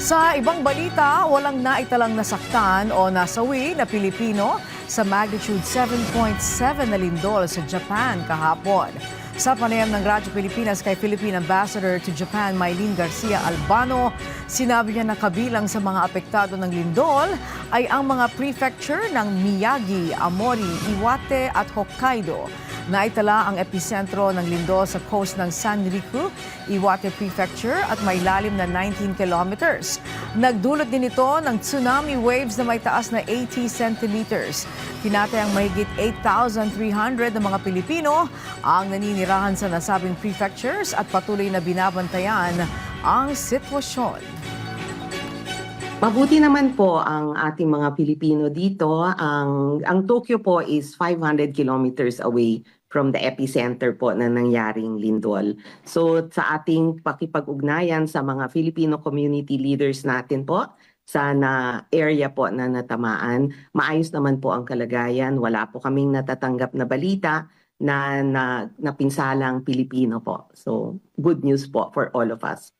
Sa ibang balita, walang naitalang nasaktan o nasawi na Pilipino sa magnitude 7.7 na lindol sa Japan kahapon. Sa panayam ng Radyo Pilipinas kay Philippine Ambassador to Japan, Mylene Garcia Albano, sinabi niya na kabilang sa mga apektado ng lindol ay ang mga prefecture ng Miyagi, Aomori, Iwate at Hokkaido. Naitala ang episentro ng lindol sa coast ng Sanriku, Iwate Prefecture at may lalim na 19 kilometers. Nagdulot din ito ng tsunami waves na may taas na 80 centimeters. Tinatayang mahigit 8,300 na mga Pilipino ang naninirahan sa nasabing prefectures at patuloy na binabantayan ang sitwasyon. Mabuti naman po ang ating mga Pilipino dito. Ang Tokyo po is 500 kilometers away from the epicenter po na nangyaring lindol. So sa ating pakipag-ugnayan sa mga Filipino community leaders natin po, sa area po na natamaan, maayos naman po ang kalagayan. Wala po kaming natatanggap na balita na napinsalang Pilipino po. So good news po for all of us.